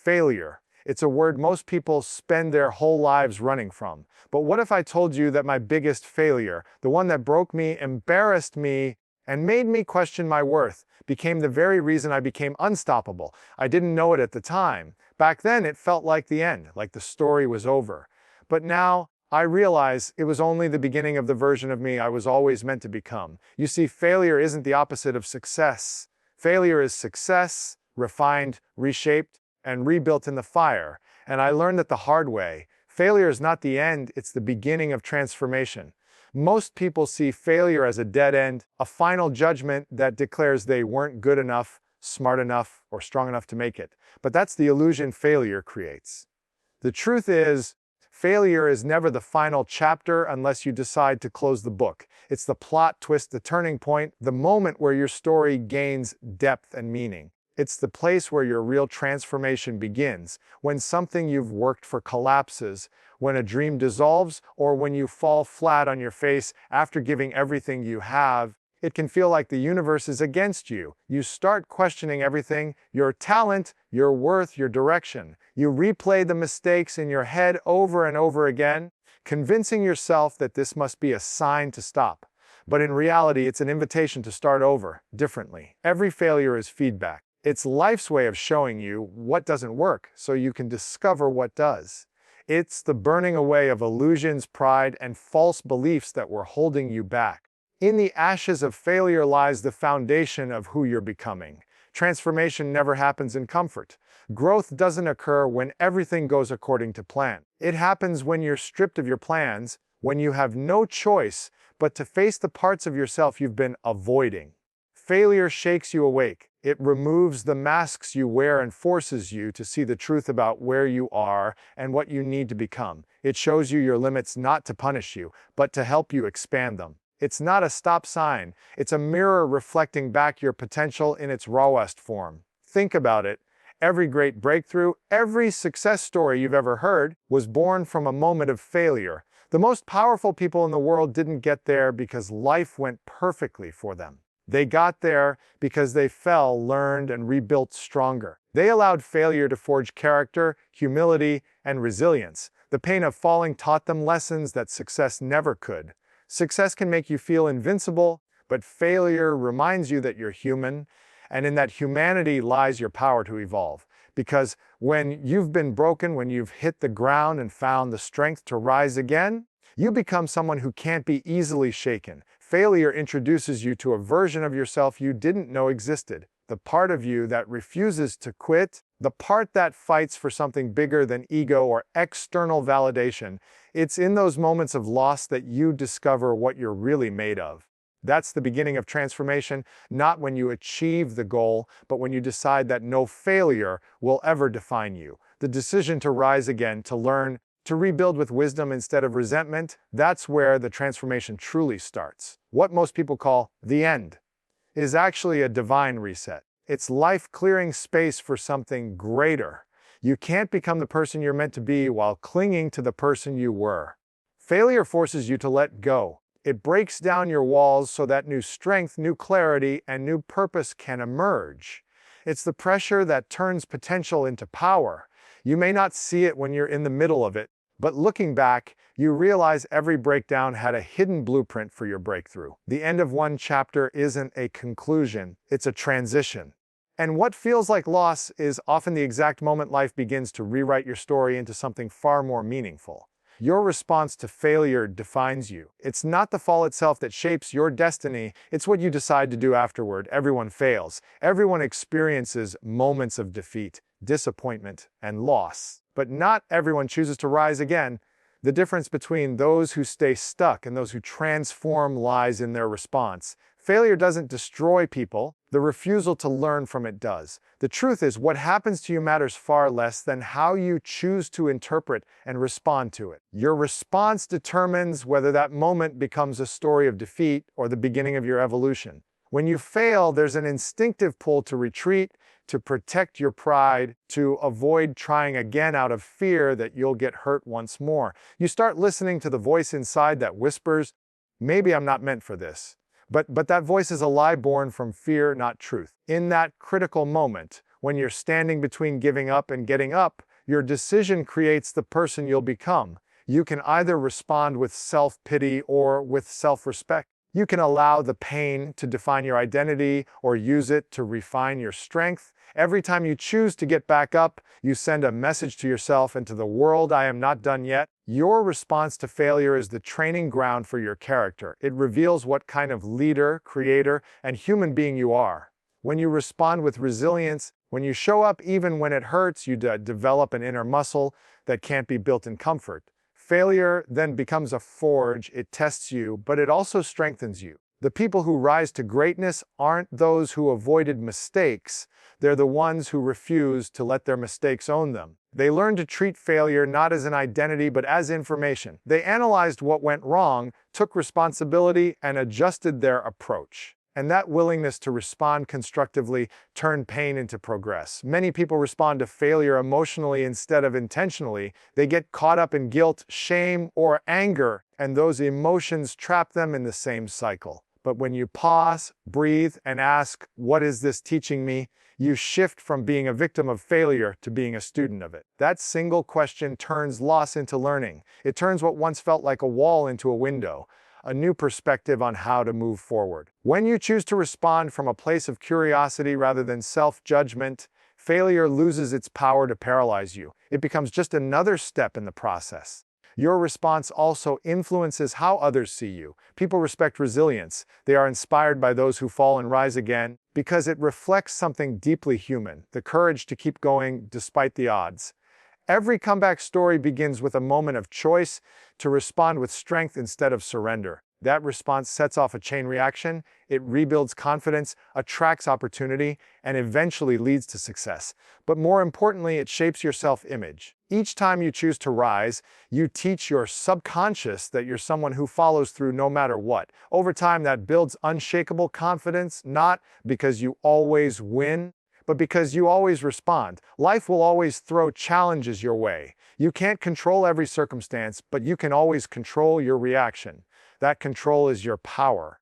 failure. It's a word most people spend their whole lives running from. But what if I told you that my biggest failure, the one that broke me, embarrassed me, and made me question my worth, became the very reason I became unstoppable? I didn't know it at the time. Back then, it felt like the end, like the story was over. But now, I realize it was only the beginning of the version of me I was always meant to become. You see, failure isn't the opposite of success. Failure is success, refined, reshaped, and rebuilt in the fire. And I learned that the hard way. Failure is not the end, it's the beginning of transformation. Most people see failure as a dead end, a final judgment that declares they weren't good enough, smart enough, or strong enough to make it. But that's the illusion failure creates. The truth is, failure is never the final chapter unless you decide to close the book. It's the plot twist, the turning point, the moment where your story gains depth and meaning. It's the place where your real transformation begins, when something you've worked for collapses, when a dream dissolves, or when you fall flat on your face after giving everything you have. It can feel like the universe is against you. You start questioning everything, your talent, your worth, your direction. You replay the mistakes in your head over and over again, convincing yourself that this must be a sign to stop. But in reality, it's an invitation to start over, differently. Every failure is feedback. It's life's way of showing you what doesn't work, so you can discover what does. It's the burning away of illusions, pride, and false beliefs that were holding you back. In the ashes of failure lies the foundation of who you're becoming. Transformation never happens in comfort. Growth doesn't occur when everything goes according to plan. It happens when you're stripped of your plans, when you have no choice but to face the parts of yourself you've been avoiding. Failure shakes you awake. It removes the masks you wear and forces you to see the truth about where you are and what you need to become. It shows you your limits not to punish you, but to help you expand them. It's not a stop sign. It's a mirror reflecting back your potential in its rawest form. Think about it. Every great breakthrough, every success story you've ever heard was born from a moment of failure. The most powerful people in the world didn't get there because life went perfectly for them. They got there because they fell, learned, and rebuilt stronger. They allowed failure to forge character, humility, and resilience. The pain of falling taught them lessons that success never could. Success can make you feel invincible, but failure reminds you that you're human, and in that humanity lies your power to evolve. Because when you've been broken, when you've hit the ground and found the strength to rise again, you become someone who can't be easily shaken. Failure introduces you to a version of yourself you didn't know existed. The part of you that refuses to quit, the part that fights for something bigger than ego or external validation. It's in those moments of loss that you discover what you're really made of. That's the beginning of transformation, not when you achieve the goal, but when you decide that no failure will ever define you. The decision to rise again, to learn, to rebuild with wisdom instead of resentment, that's where the transformation truly starts. What most people call the end is actually a divine reset. It's life clearing space for something greater. You can't become the person you're meant to be while clinging to the person you were. Failure forces you to let go. It breaks down your walls so that new strength, new clarity, and new purpose can emerge. It's the pressure that turns potential into power. You may not see it when you're in the middle of it, but looking back, you realize every breakdown had a hidden blueprint for your breakthrough. The end of one chapter isn't a conclusion, it's a transition. And what feels like loss is often the exact moment life begins to rewrite your story into something far more meaningful. Your response to failure defines you. It's not the fall itself that shapes your destiny, it's what you decide to do afterward. Everyone fails. Everyone experiences moments of defeat, disappointment, and loss. But not everyone chooses to rise again. The difference between those who stay stuck and those who transform lies in their response. Failure doesn't destroy people, the refusal to learn from it does. The truth is, what happens to you matters far less than how you choose to interpret and respond to it. Your response determines whether that moment becomes a story of defeat or the beginning of your evolution. When you fail, there's an instinctive pull to retreat, to protect your pride, to avoid trying again out of fear that you'll get hurt once more. You start listening to the voice inside that whispers, "Maybe I'm not meant for this." But that voice is a lie born from fear, not truth. In that critical moment, When you're standing between giving up and getting up, your decision creates the person you'll become. You can either respond with self-pity or with self-respect. You can allow the pain to define your identity or use it to refine your strength. Every time you choose to get back up, you send a message to yourself and to the world: I am not done yet. Your response to failure is the training ground for your character. It reveals what kind of leader, creator, and human being you are. When you respond with resilience, when you show up even when it hurts, you develop an inner muscle that can't be built in comfort. Failure then becomes a forge. It tests you, but it also strengthens you. The people who rise to greatness aren't those who avoided mistakes. They're the ones who refuse to let their mistakes own them. They learned to treat failure not as an identity but as information. They analyzed what went wrong, took responsibility, and adjusted their approach. And that willingness to respond constructively turned pain into progress. Many people respond to failure emotionally instead of intentionally. They get caught up in guilt, shame, or anger, and those emotions trap them in the same cycle. But when you pause, breathe, and ask, "What is this teaching me?" you shift from being a victim of failure to being a student of it. That single question turns loss into learning. It turns what once felt like a wall into a window, a new perspective on how to move forward. When you choose to respond from a place of curiosity rather than self-judgment, failure loses its power to paralyze you. It becomes just another step in the process. Your response also influences how others see you. People respect resilience. They are inspired by those who fall and rise again because it reflects something deeply human, the courage to keep going despite the odds. Every comeback story begins with a moment of choice to respond with strength instead of surrender. That response sets off a chain reaction. It rebuilds confidence, attracts opportunity, and eventually leads to success. But more importantly, it shapes your self-image. Each time you choose to rise, you teach your subconscious that you're someone who follows through no matter what. Over time, that builds unshakable confidence, not because you always win, but because you always respond. Life will always throw challenges your way. You can't control every circumstance, but you can always control your reaction. That control is your power.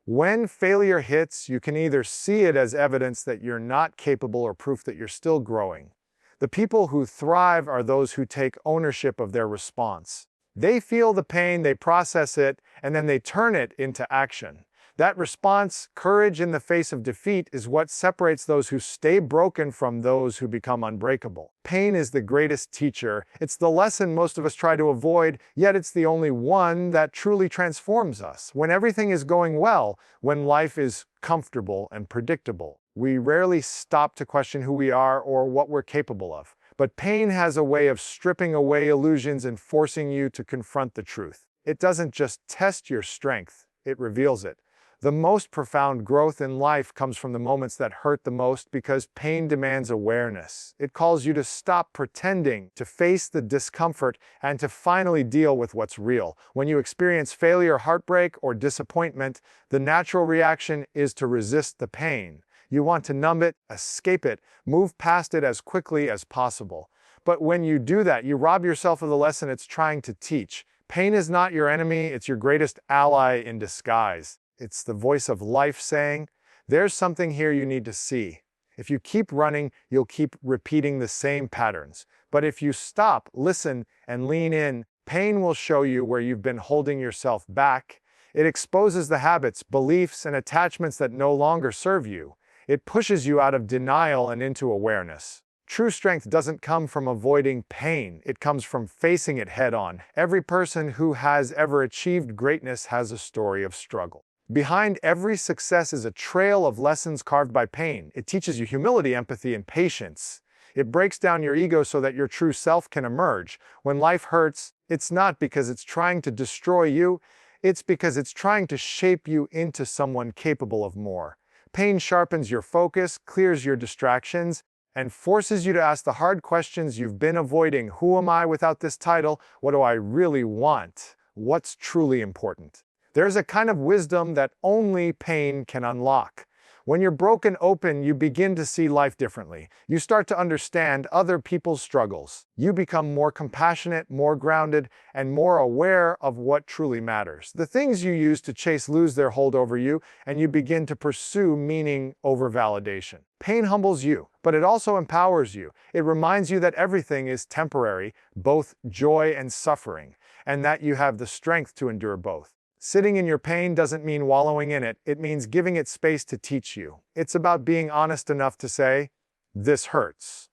When failure hits, you can either see it as evidence that you're not capable or proof that you're still growing. The people who thrive are those who take ownership of their response. They feel the pain, they process it, and then they turn it into action. That response, courage in the face of defeat, is what separates those who stay broken from those who become unbreakable. Pain is the greatest teacher. It's the lesson most of us try to avoid, yet it's the only one that truly transforms us. When everything is going well, when life is comfortable and predictable, we rarely stop to question who we are or what we're capable of. But pain has a way of stripping away illusions and forcing you to confront the truth. It doesn't just test your strength, it reveals it. The most profound growth in life comes from the moments that hurt the most because pain demands awareness. It calls you to stop pretending, to face the discomfort, and to finally deal with what's real. When you experience failure, heartbreak, or disappointment, the natural reaction is to resist the pain. You want to numb it, escape it, move past it as quickly as possible. But when you do that, you rob yourself of the lesson it's trying to teach. Pain is not your enemy, it's your greatest ally in disguise. It's the voice of life saying, "There's something here you need to see." If you keep running, you'll keep repeating the same patterns. But if you stop, listen, and lean in, pain will show you where you've been holding yourself back. It exposes the habits, beliefs, and attachments that no longer serve you. It pushes you out of denial and into awareness. True strength doesn't come from avoiding pain. It comes from facing it head-on. Every person who has ever achieved greatness has a story of struggle. Behind every success is a trail of lessons carved by pain. It teaches you humility, empathy, and patience. It breaks down your ego so that your true self can emerge. When life hurts, it's not because it's trying to destroy you, it's because it's trying to shape you into someone capable of more. Pain sharpens your focus, clears your distractions, and forces you to ask the hard questions you've been avoiding. Who am I without this title? What do I really want? What's truly important? There's a kind of wisdom that only pain can unlock. When you're broken open, you begin to see life differently. You start to understand other people's struggles. You become more compassionate, more grounded, and more aware of what truly matters. The things you used to chase lose their hold over you, and you begin to pursue meaning over validation. Pain humbles you, but it also empowers you. It reminds you that everything is temporary, both joy and suffering, and that you have the strength to endure both. Sitting in your pain doesn't mean wallowing in it, it means giving it space to teach you. It's about being honest enough to say, "This hurts,"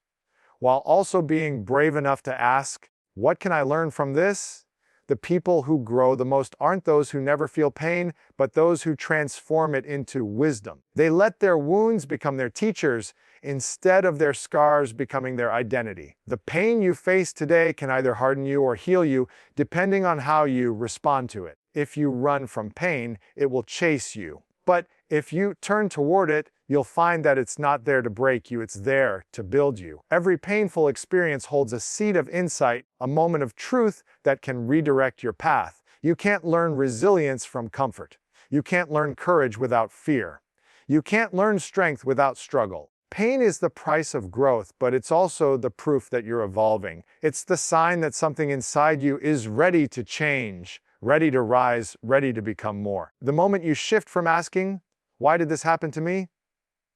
while also being brave enough to ask, "What can I learn from this?" The people who grow the most aren't those who never feel pain, but those who transform it into wisdom. They let their wounds become their teachers instead of their scars becoming their identity. The pain you face today can either harden you or heal you, depending on how you respond to it. If you run from pain, it will chase you. But if you turn toward it, you'll find that it's not there to break you, it's there to build you. Every painful experience holds a seed of insight, a moment of truth that can redirect your path. You can't learn resilience from comfort. You can't learn courage without fear. You can't learn strength without struggle. Pain is the price of growth, but it's also the proof that you're evolving. It's the sign that something inside you is ready to change, ready to rise, ready to become more. The moment you shift from asking, "Why did this happen to me?"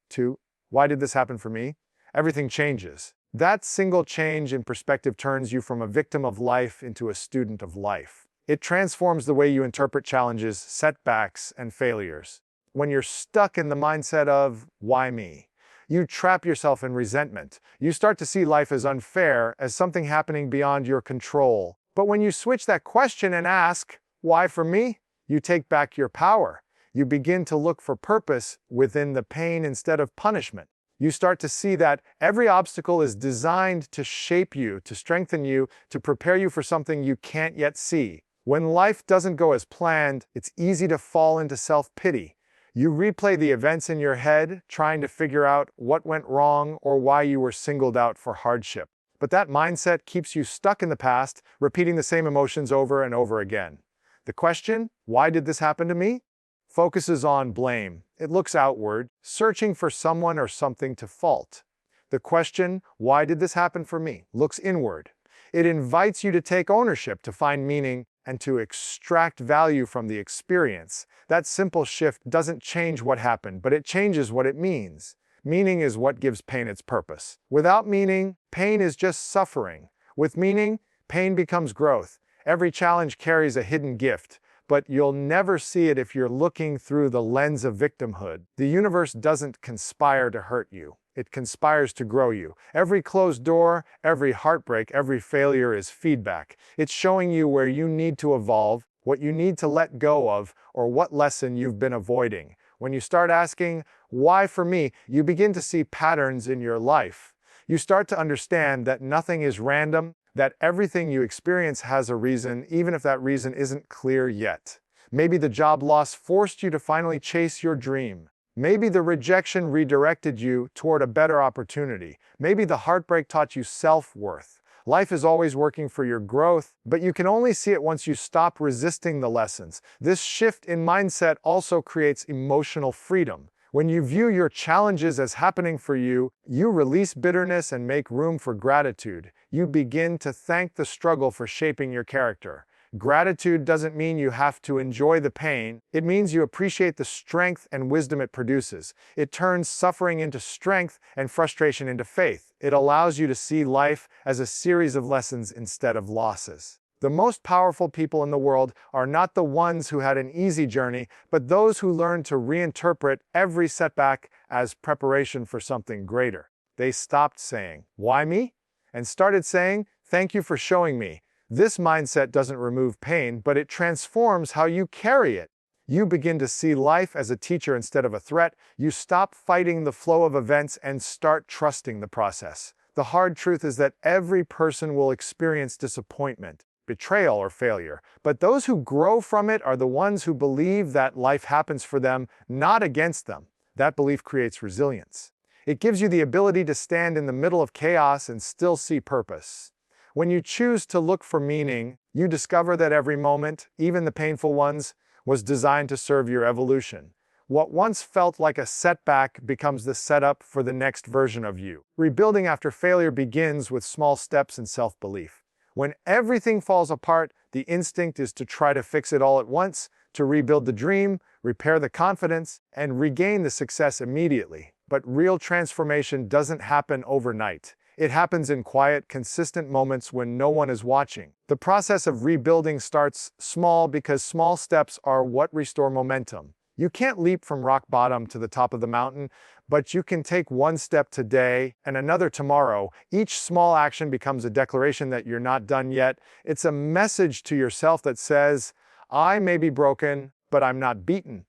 to, "Why did this happen for me?" everything changes. That single change in perspective turns you from a victim of life into a student of life. It transforms the way you interpret challenges, setbacks, and failures. When you're stuck in the mindset of, "Why me?" you trap yourself in resentment. You start to see life as unfair, as something happening beyond your control. But when you switch that question and ask, "Why for me?" you take back your power. You begin to look for purpose within the pain instead of punishment. You start to see that every obstacle is designed to shape you, to strengthen you, to prepare you for something you can't yet see. When life doesn't go as planned, it's easy to fall into self-pity. You replay the events in your head, trying to figure out what went wrong or why you were singled out for hardship. But that mindset keeps you stuck in the past, repeating the same emotions over and over again. The question, "Why did this happen to me?" focuses on blame. It looks outward, searching for someone or something to fault. The question, "Why did this happen for me?" looks inward. It invites you to take ownership, to find meaning, and to extract value from the experience. That simple shift doesn't change what happened, but it changes what it means. Meaning is what gives pain its purpose. Without meaning, pain is just suffering. With meaning, pain becomes growth. Every challenge carries a hidden gift, but you'll never see it if you're looking through the lens of victimhood. The universe doesn't conspire to hurt you. It conspires to grow you. Every closed door, every heartbreak, every failure is feedback. It's showing you where you need to evolve, what you need to let go of, or what lesson you've been avoiding. When you start asking, "Why for me?" you begin to see patterns in your life. You start to understand that nothing is random, that everything you experience has a reason, even if that reason isn't clear yet. Maybe the job loss forced you to finally chase your dream. Maybe the rejection redirected you toward a better opportunity. Maybe the heartbreak taught you self-worth. Life is always working for your growth, but you can only see it once you stop resisting the lessons. This shift in mindset also creates emotional freedom. When you view your challenges as happening for you, you release bitterness and make room for gratitude. You begin to thank the struggle for shaping your character. Gratitude doesn't mean you have to enjoy the pain. It means you appreciate the strength and wisdom it produces. It turns suffering into strength and frustration into faith. It allows you to see life as a series of lessons instead of losses. The most powerful people in the world are not the ones who had an easy journey, but those who learned to reinterpret every setback as preparation for something greater. They stopped saying, "Why me?" and started saying, "Thank you for showing me." This mindset doesn't remove pain, but it transforms how you carry it. You begin to see life as a teacher instead of a threat. You stop fighting the flow of events and start trusting the process. The hard truth is that every person will experience disappointment, betrayal, or failure. But those who grow from it are the ones who believe that life happens for them, not against them. That belief creates resilience. It gives you the ability to stand in the middle of chaos and still see purpose. When you choose to look for meaning, you discover that every moment, even the painful ones, was designed to serve your evolution. What once felt like a setback becomes the setup for the next version of you. Rebuilding after failure begins with small steps and self-belief. When everything falls apart, the instinct is to try to fix it all at once, to rebuild the dream, repair the confidence, and regain the success immediately. But real transformation doesn't happen overnight. It happens in quiet, consistent moments when no one is watching. The process of rebuilding starts small because small steps are what restore momentum. You can't leap from rock bottom to the top of the mountain, but you can take one step today and another tomorrow. Each small action becomes a declaration that you're not done yet. It's a message to yourself that says, I may be broken, but I'm not beaten.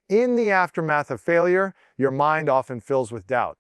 In the aftermath of failure, your mind often fills with doubt.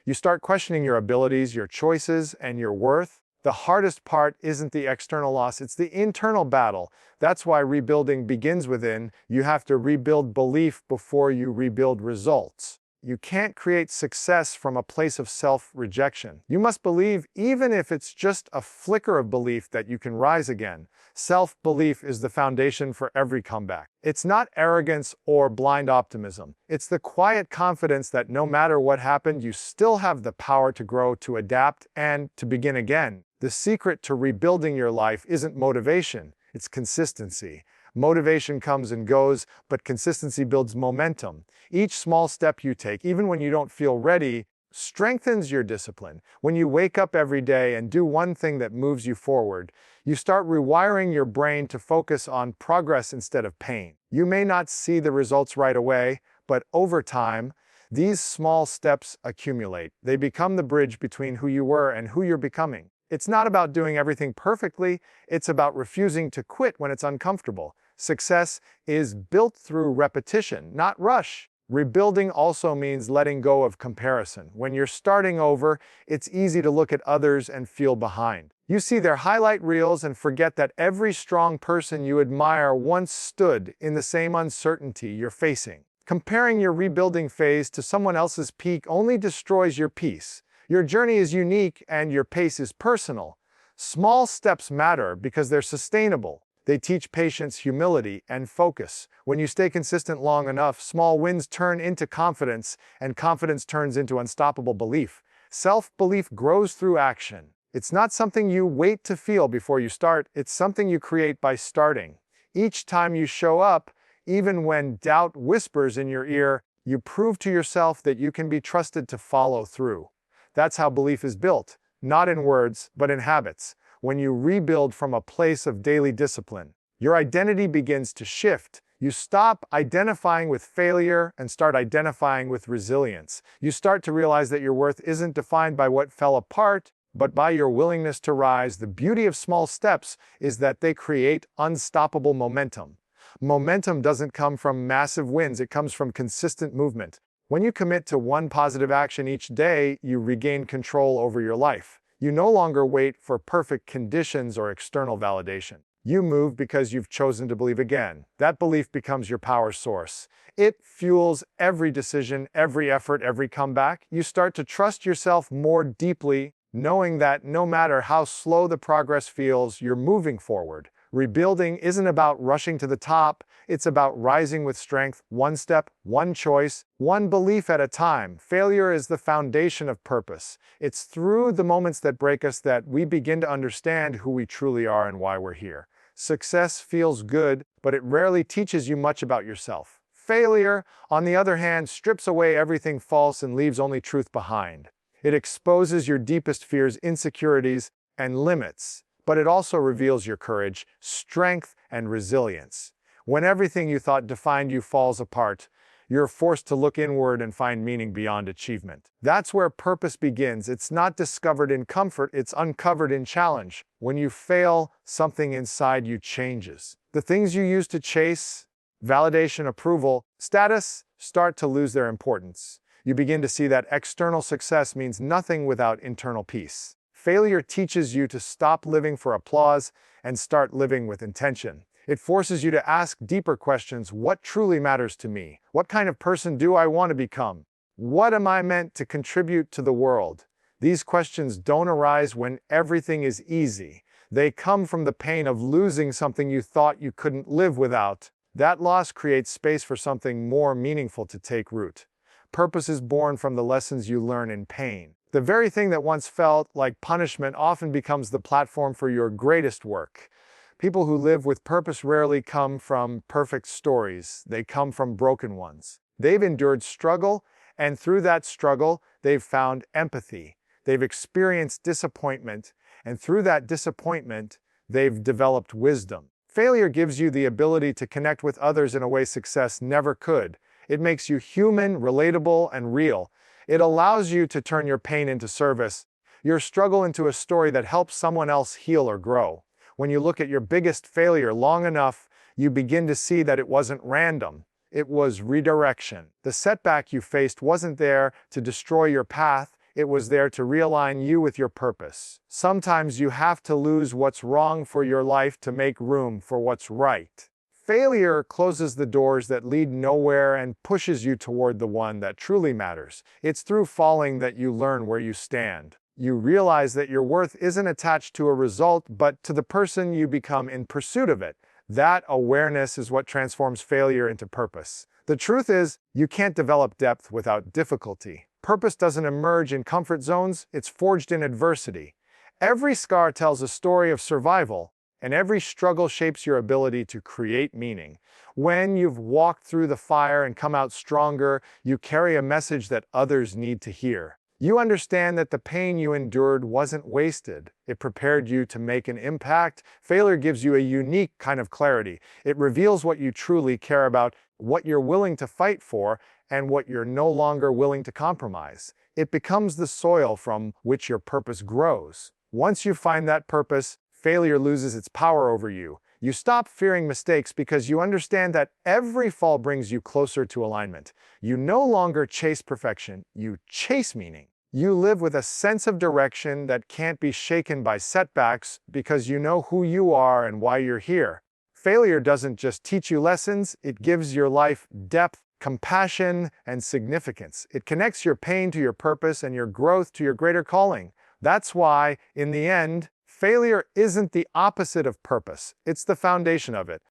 You start questioning your abilities, your choices, and your worth. The hardest part isn't the external loss, it's the internal battle. That's why rebuilding begins within. You have to rebuild belief before you rebuild results. You can't create success from a place of self-rejection. You must believe, even if it's just a flicker of belief, that you can rise again. Self-belief is the foundation for every comeback. It's not arrogance or blind optimism. It's the quiet confidence that no matter what happened, you still have the power to grow, to adapt, and to begin again. The secret to rebuilding your life isn't motivation, it's consistency. Motivation comes and goes, but consistency builds momentum. Each small step you take, even when you don't feel ready, strengthens your discipline. When you wake up every day and do one thing that moves you forward, you start rewiring your brain to focus on progress instead of pain. You may not see the results right away, but over time, these small steps accumulate. They become the bridge between who you were and who you're becoming. It's not about doing everything perfectly, it's about refusing to quit when it's uncomfortable. Success is built through repetition, not rush. Rebuilding also means letting go of comparison. When you're starting over, it's easy to look at others and feel behind. You see their highlight reels and forget that every strong person you admire once stood in the same uncertainty you're facing. Comparing your rebuilding phase to someone else's peak only destroys your peace. Your journey is unique and your pace is personal. Small steps matter because they're sustainable. They teach patience, humility, and focus. When you stay consistent long enough, small wins turn into confidence, and confidence turns into unstoppable belief. Self-belief grows through action. It's not something you wait to feel before you start, it's something you create by starting. Each time you show up, even when doubt whispers in your ear, you prove to yourself that you can be trusted to follow through. That's how belief is built, not in words, but in habits. When you rebuild from a place of daily discipline, your identity begins to shift. You stop identifying with failure and start identifying with resilience. You start to realize that your worth isn't defined by what fell apart, but by your willingness to rise. The beauty of small steps is that they create unstoppable momentum. Momentum doesn't come from massive wins, it comes from consistent movement. When you commit to one positive action each day, you regain control over your life. You no longer wait for perfect conditions or external validation. You move because you've chosen to believe again. That belief becomes your power source. It fuels every decision, every effort, every comeback. You start to trust yourself more deeply, knowing that no matter how slow the progress feels, you're moving forward. Rebuilding isn't about rushing to the top, it's about rising with strength, one step, one choice, one belief at a time. Failure is the foundation of purpose. It's through the moments that break us that we begin to understand who we truly are and why we're here. Success feels good, but it rarely teaches you much about yourself. Failure, on the other hand, strips away everything false and leaves only truth behind. It exposes your deepest fears, insecurities, and limits. But it also reveals your courage, strength, and resilience. When everything you thought defined you falls apart, you're forced to look inward and find meaning beyond achievement. That's where purpose begins. It's not discovered in comfort, it's uncovered in challenge. When you fail, something inside you changes. The things you used to chase, validation, approval, status, start to lose their importance. You begin to see that external success means nothing without internal peace. Failure teaches you to stop living for applause and start living with intention. It forces you to ask deeper questions. What truly matters to me? What kind of person do I want to become? What am I meant to contribute to the world? These questions don't arise when everything is easy. They come from the pain of losing something you thought you couldn't live without. That loss creates space for something more meaningful to take root. Purpose is born from the lessons you learn in pain. The very thing that once felt like punishment often becomes the platform for your greatest work. People who live with purpose rarely come from perfect stories. They come from broken ones. They've endured struggle, and through that struggle, they've found empathy. They've experienced disappointment, and through that disappointment, they've developed wisdom. Failure gives you the ability to connect with others in a way success never could. It makes you human, relatable, and real. It allows you to turn your pain into service, your struggle into a story that helps someone else heal or grow. When you look at your biggest failure long enough, you begin to see that it wasn't random. It was redirection. The setback you faced wasn't there to destroy your path. It was there to realign you with your purpose. Sometimes you have to lose what's wrong for your life to make room for what's right. Failure closes the doors that lead nowhere and pushes you toward the one that truly matters. It's through falling that you learn where you stand. You realize that your worth isn't attached to a result, but to the person you become in pursuit of it. That awareness is what transforms failure into purpose. The truth is, you can't develop depth without difficulty. Purpose doesn't emerge in comfort zones, it's forged in adversity. Every scar tells a story of survival, and every struggle shapes your ability to create meaning. When you've walked through the fire and come out stronger, you carry a message that others need to hear. You understand that the pain you endured wasn't wasted. It prepared you to make an impact. Failure gives you a unique kind of clarity. It reveals what you truly care about, what you're willing to fight for, and what you're no longer willing to compromise. It becomes the soil from which your purpose grows. Once you find that purpose, failure loses its power over you. You stop fearing mistakes because you understand that every fall brings you closer to alignment. You no longer chase perfection, you chase meaning. You live with a sense of direction that can't be shaken by setbacks because you know who you are and why you're here. Failure doesn't just teach you lessons, it gives your life depth, compassion, and significance. It connects your pain to your purpose and your growth to your greater calling. That's why, in the end, failure isn't the opposite of purpose, it's the foundation of it.